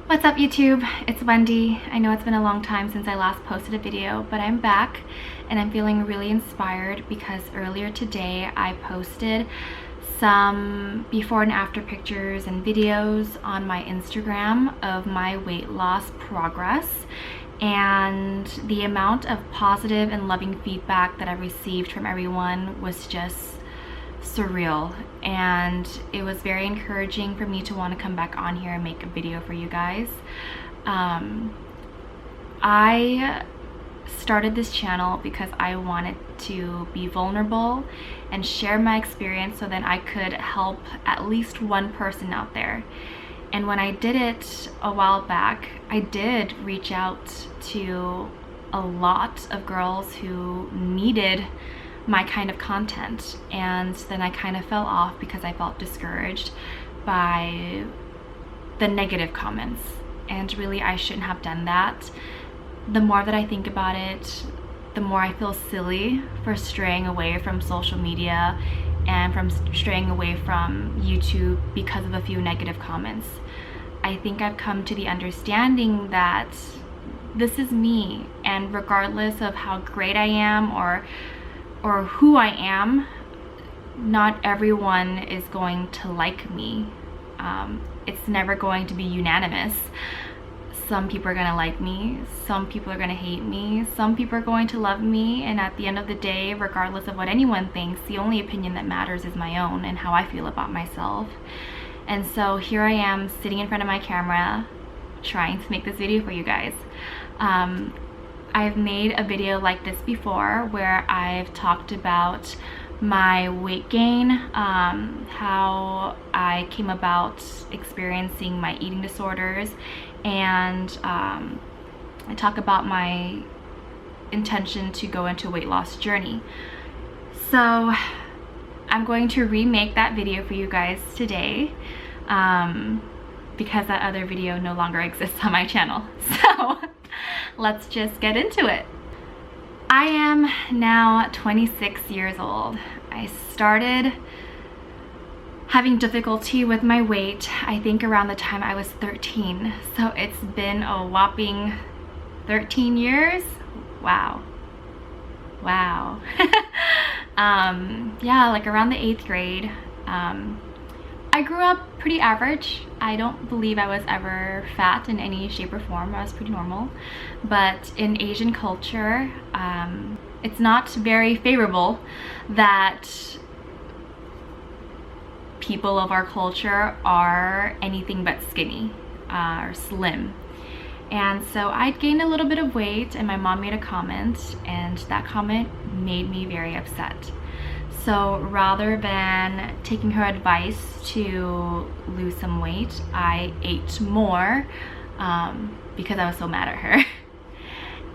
What's up YouTube? It's Wendy. I know it's been a long time since I last posted a video, but I'm back and I'm feeling really inspired because earlier today I posted some before and after pictures and videos on my Instagram of my weight loss progress, and the amount of positive and loving feedback that I received from everyone was just surreal, and it was very encouraging for me to want to come back on here and make a video for you guys. I started this channel because I wanted to be vulnerable and share my experience so that I could help at least one person out there. And when I did it a while back, I did reach out to a lot of girls who needed my kind of content, and then I kind of fell off because I felt discouraged by the negative comments, and really I shouldn't have done that. The more that I think about it, the more I feel silly for straying away from social media and from straying away from YouTube because of a few negative comments. I think I've come to the understanding that this is me, and regardless of how great I am or who I am, not everyone is going to like me. It's never going to be unanimous. Some people are gonna like me, some people are gonna hate me, some people are going to love me, and at the end of the day, regardless of what anyone thinks, the only opinion that matters is my own and how I feel about myself. And so here I am sitting in front of my camera trying to make this video for you guys. I've made a video like this before where I've talked about my weight gain, how I came about experiencing my eating disorders, and I talk about my intention to go into a weight loss journey. So I'm going to remake that video for you guys today, because that other video no longer exists on my channel. So let's just get into it. I am now 26 years old. I started having difficulty with my weight, I think around the time I was 13. So it's been a whopping 13 years. Wow. Wow. Yeah, like around the 8th grade. I grew up pretty average. I don't believe I was ever fat in any shape or form. I was pretty normal. But in Asian culture, it's not very favorable that people of our culture are anything but skinny or slim. And so I'd gained a little bit of weight, and my mom made a comment, and that comment made me very upset. So rather than taking her advice to lose some weight, I ate more because I was so mad at her.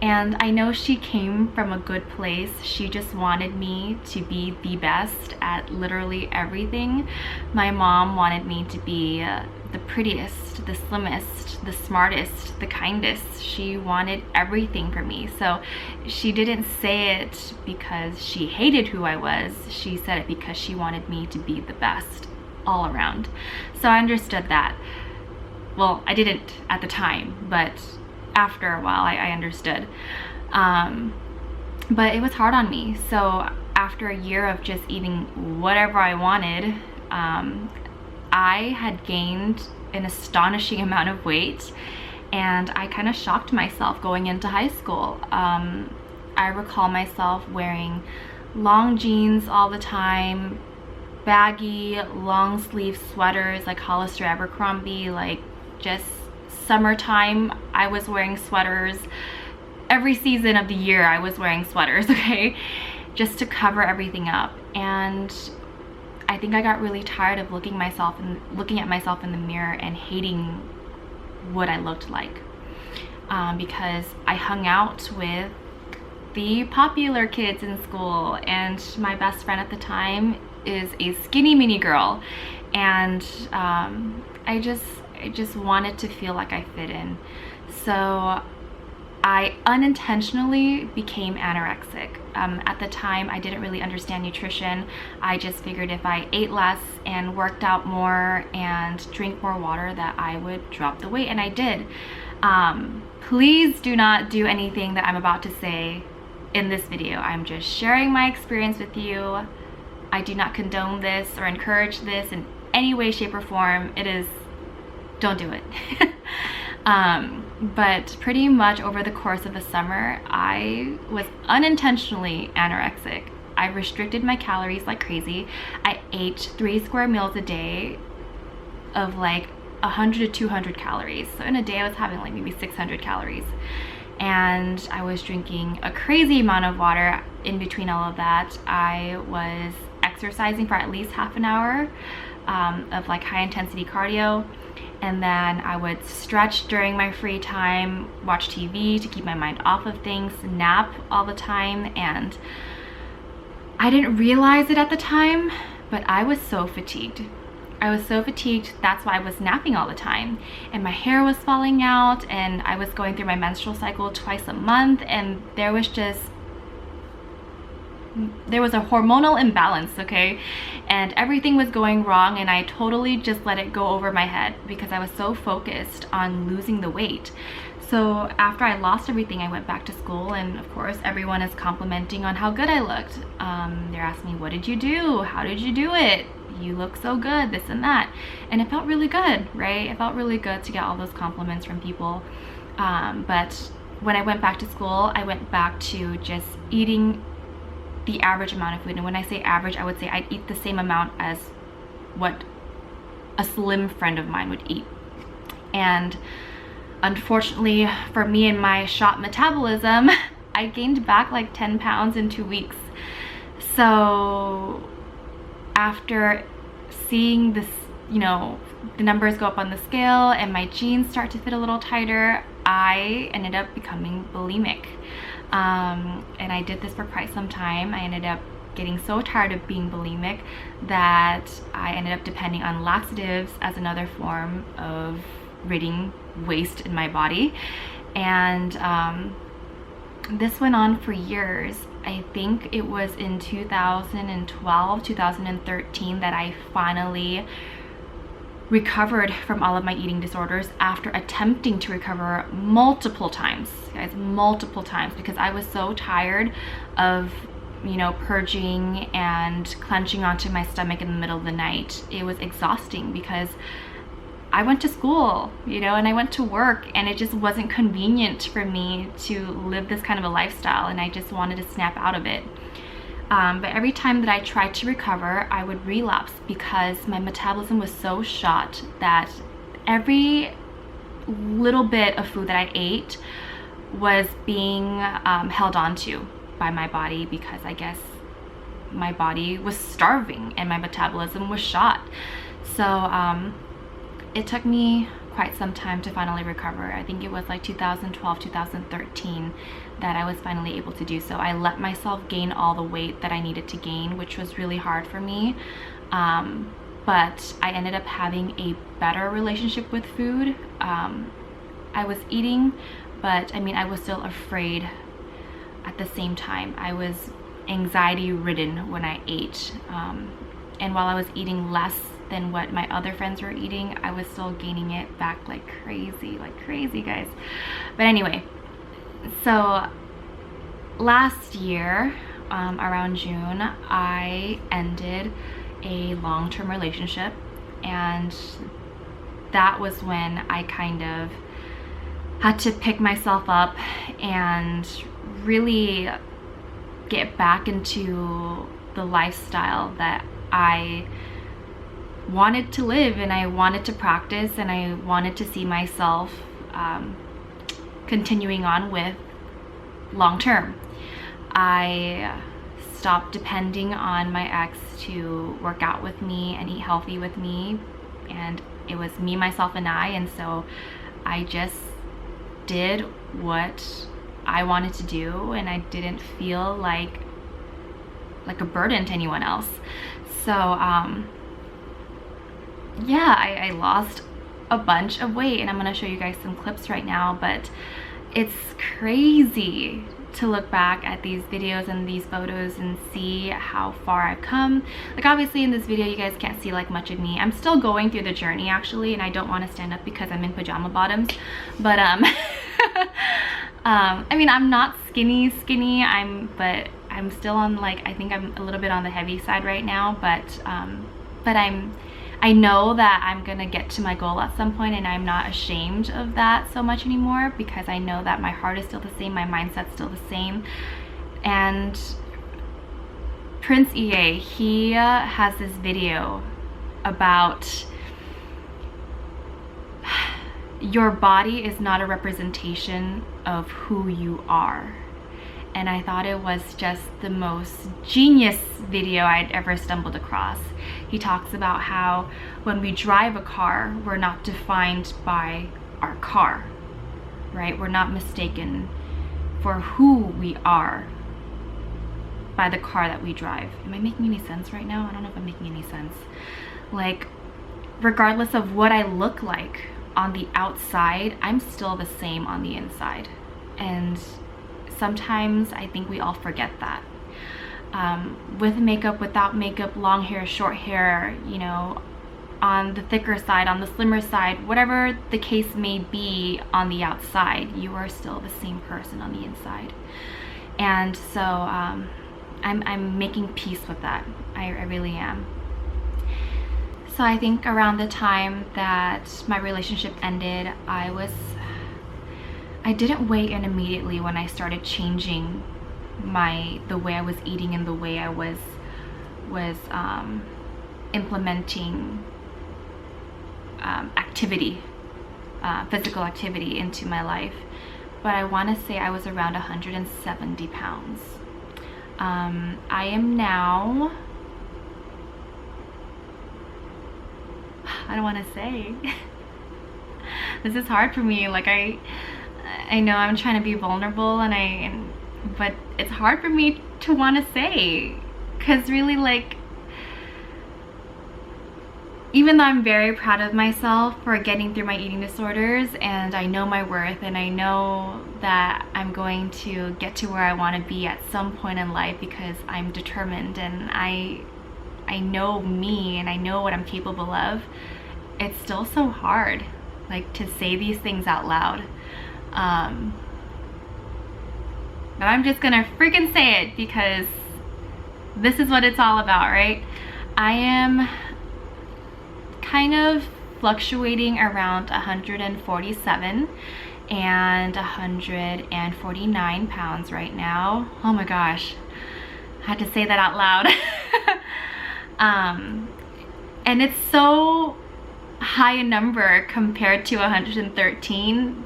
And I know she came from a good place. She just wanted me to be the best at literally everything. My mom wanted me to be the prettiest, the slimmest, the smartest, the kindest. She wanted everything for me. So she didn't say it because she hated who I was. She said it because she wanted me to be the best all around. So I understood that. Well, I didn't at the time, but after a while I understood. But it was hard on me. So after a year of just eating whatever I wanted, I had gained an astonishing amount of weight, and I kind of shocked myself going into high school. I recall myself wearing long jeans all the time, baggy long sleeve sweaters like Hollister Abercrombie, like just summertime I was wearing sweaters. Every season of the year I was wearing sweaters, okay, just to cover everything up. And I think I got really tired of looking at myself in the mirror and hating what I looked like, because I hung out with the popular kids in school, and my best friend at the time is a skinny mini girl, and I just wanted to feel like I fit in. So I unintentionally became anorexic. At the time, I didn't really understand nutrition. I just figured if I ate less and worked out more and drank more water that I would drop the weight, and I did. Please do not do anything that I'm about to say in this video. I'm just sharing my experience with you. I do not condone this or encourage this in any way, shape, or form. Don't do it. But pretty much over the course of the summer, I was unintentionally anorexic. I restricted my calories like crazy. I ate 3 square meals a day of like 100 to 200 calories. So in a day I was having like maybe 600 calories. And I was drinking a crazy amount of water. In between all of that, I was exercising for at least half an hour of like high intensity cardio. And then I would stretch during my free time, watch TV to keep my mind off of things, nap all the time. And I didn't realize it at the time, but I was so fatigued. I was so fatigued, that's why I was napping all the time. And my hair was falling out, and I was going through my menstrual cycle twice a month, and there was a hormonal imbalance, okay? And everything was going wrong, and I totally just let it go over my head because I was so focused on losing the weight. So after I lost everything, I went back to school, and of course everyone is complimenting on how good I looked. They're asking me, what did you do? How did you do it? You look so good, this and that. And it felt really good, right? It felt really good to get all those compliments from people. But when I went back to school, I went back to just eating the average amount of food. And when I say average, I would say I'd eat the same amount as what a slim friend of mine would eat. And unfortunately for me and my shot metabolism, I gained back like 10 pounds in 2 weeks. So after seeing this, you know, the numbers go up on the scale and my jeans start to fit a little tighter, I ended up becoming bulimic. And I did this for quite some time. I ended up getting so tired of being bulimic that I ended up depending on laxatives as another form of ridding waste in my body. And this went on for years. I think it was in 2012, 2013 that I finally recovered from all of my eating disorders after attempting to recover multiple times, guys, multiple times, because I was so tired of, you know, purging and clenching onto my stomach in the middle of the night. It was exhausting because I went to school, you know, and I went to work, and it just wasn't convenient for me to live this kind of a lifestyle, and I just wanted to snap out of it. But every time that I tried to recover, I would relapse because my metabolism was so shot that every little bit of food that I ate was being held onto by my body, because I guess my body was starving and my metabolism was shot. So it took me quite some time to finally recover. I think it was like 2012, 2013 that I was finally able to do so. I let myself gain all the weight that I needed to gain, which was really hard for me. But I ended up having a better relationship with food. I was eating, but I mean, I was still afraid at the same time. I was anxiety ridden when I ate. And while I was eating less than what my other friends were eating, I was still gaining it back like crazy, guys. But anyway, so last year, around June, I ended a long-term relationship, and that was when I kind of had to pick myself up and really get back into the lifestyle that I wanted to live and I wanted to practice, and I wanted to see myself continuing on with long term. I stopped depending on my ex to work out with me and eat healthy with me, and it was me, myself, and I. And so I just did what I wanted to do, and I didn't feel like a burden to anyone else. So yeah, I lost a bunch of weight, and I'm gonna show you guys some clips right now, but it's crazy to look back at these videos and these photos and see how far I've come. Like, obviously in this video you guys can't see like much of me. I'm still going through the journey actually, and I don't want to stand up because I'm in pajama bottoms, but I mean, I'm not skinny, but I'm still on, like, I think I'm a little bit on the heavy side right now, but I know that I'm gonna get to my goal at some point, and I'm not ashamed of that so much anymore, because I know that my heart is still the same, my mindset's still the same. And Prince EA, he has this video about your body is not a representation of who you are. And I thought it was just the most genius video I'd ever stumbled across. He talks about how when we drive a car, we're not defined by our car, right? We're not mistaken for who we are by the car that we drive. Am I making any sense right now? I don't know if I'm making any sense. Like, regardless of what I look like on the outside, I'm still the same on the inside. And sometimes I think we all forget that. With makeup, without makeup, long hair, short hair, you know, on the thicker side, on the slimmer side, whatever the case may be on the outside, you are still the same person on the inside. And so I'm making peace with that. I really am. So I think around the time that my relationship ended, I didn't weigh in immediately when I started changing the way I was eating and the way I was implementing activity, physical activity into my life. But I want to say I was around 170 pounds. I am now, I don't want to say. This is hard for me. Like, I know I'm trying to be vulnerable, but it's hard for me to want to say, because really, like, even though I'm very proud of myself for getting through my eating disorders, and I know my worth, and I know that I'm going to get to where I want to be at some point in life, because I'm determined and I know me and I know what I'm capable of, it's still so hard, like, to say these things out loud. But I'm just gonna freaking say it, because this is what it's all about, right? I am kind of fluctuating around 147 and 149 pounds right now. Oh my gosh, I had to say that out loud. And it's so high a number compared to 113,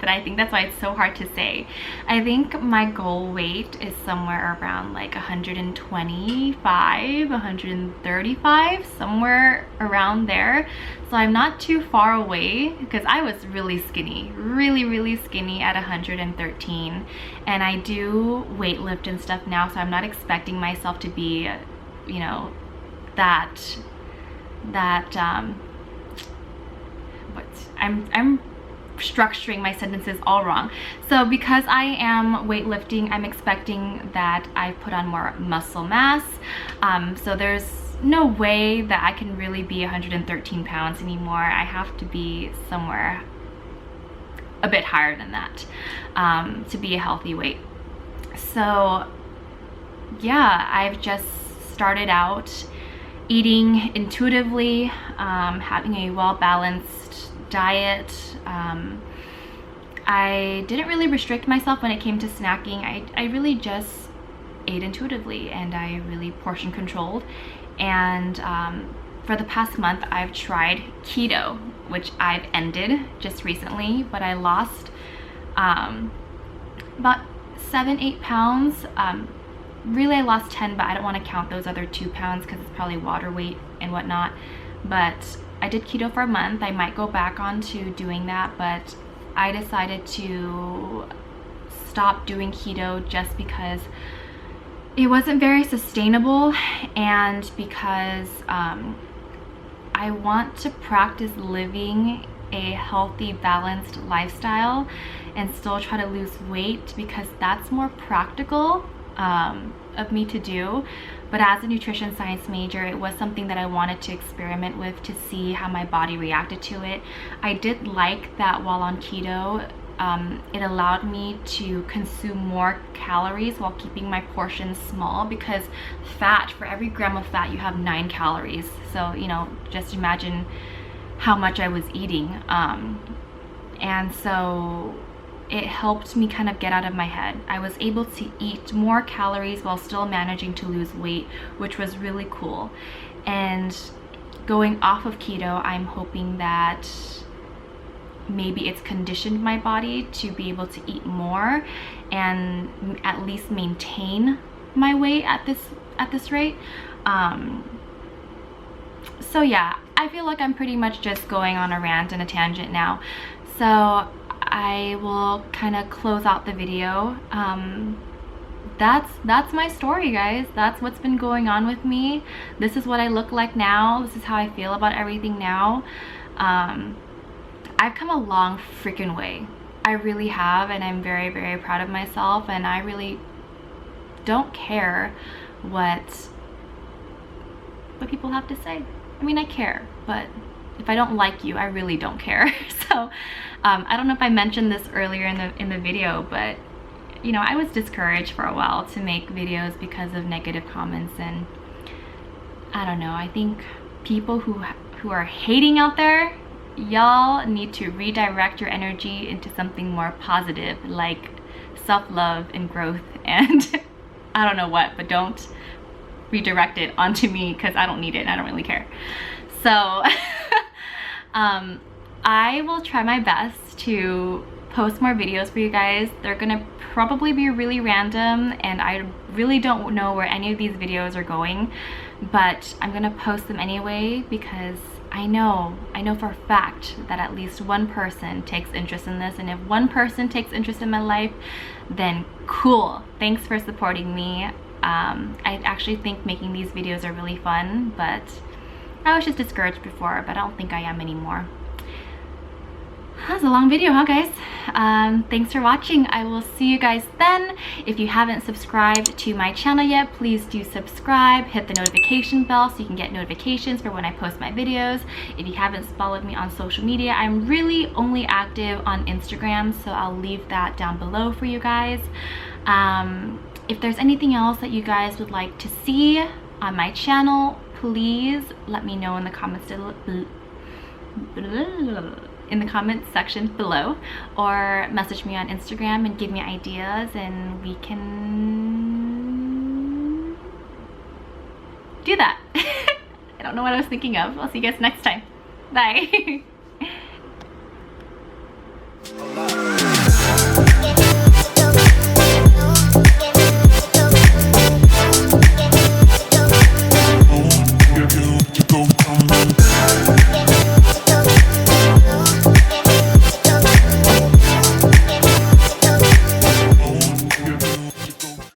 but I think that's why it's so hard to say. I think my goal weight is somewhere around like 125, 135, somewhere around there. So I'm not too far away, because I was really skinny, really skinny at 113. And I do weight lift and stuff now, so I'm not expecting myself to be, you know, I'm structuring my sentences all wrong. So because I am weightlifting, I'm expecting that I put on more muscle mass. So there's no way that I can really be 113 pounds anymore. I have to be somewhere a bit higher than that to be a healthy weight. So yeah, I've just started out eating intuitively, having a well-balanced diet. I didn't really restrict myself when it came to snacking. I really just ate intuitively, and I really portion controlled. And for the past month, I've tried keto, which I've ended just recently, but I lost about 7-8 pounds. Really, I lost 10, but I don't want to count those other 2 pounds because it's probably water weight and whatnot. But I did keto for a month. I might go back on to doing that, but I decided to stop doing keto just because it wasn't very sustainable, and because I want to practice living a healthy, balanced lifestyle and still try to lose weight, because that's more practical of me to do. But as a nutrition science major, it was something that I wanted to experiment with to see how my body reacted to it. I did like that while on keto, it allowed me to consume more calories while keeping my portions small, because fat, for every gram of fat you have 9 calories. So, you know, just imagine how much I was eating. And so it helped me kind of get out of my head. I was able to eat more calories while still managing to lose weight, which was really cool. And going off of keto, I'm hoping that maybe it's conditioned my body to be able to eat more and at least maintain my weight at this rate. So yeah, I feel like I'm pretty much just going on a rant and a tangent now. So I will kind of close out the video. That's my story, guys. That's what's been going on with me. This is what I look like now. This is how I feel about everything now. I've come a long freaking way. I really have, and I'm very, very proud of myself, and I really don't care what people have to say. I mean, I care, but if I don't like you, I really don't care. So I don't know if I mentioned this earlier in the video, but you know, I was discouraged for a while to make videos because of negative comments, and I don't know, I think people who are hating out there, y'all need to redirect your energy into something more positive, like self-love and growth, and I don't know what, but don't redirect it onto me, because I don't need it and I don't really care. So I will try my best to post more videos for you guys. They're gonna probably be really random, and I really don't know where any of these videos are going, but I'm gonna post them anyway, because I know for a fact that at least one person takes interest in this, and if one person takes interest in my life, then cool. Thanks for supporting me. I actually think making these videos are really fun, but I was just discouraged before, but I don't think I am anymore. That was a long video, huh, guys? Thanks for watching. I will see you guys then. If you haven't subscribed to my channel yet, please do subscribe. Hit the notification bell so you can get notifications for when I post my videos. If you haven't followed me on social media, I'm really only active on Instagram, so I'll leave that down below for you guys. If there's anything else that you guys would like to see on my channel, please let me know in the comments section below, or message me on Instagram and give me ideas, and we can do that. I don't know what I was thinking of. I'll see you guys next time. Bye.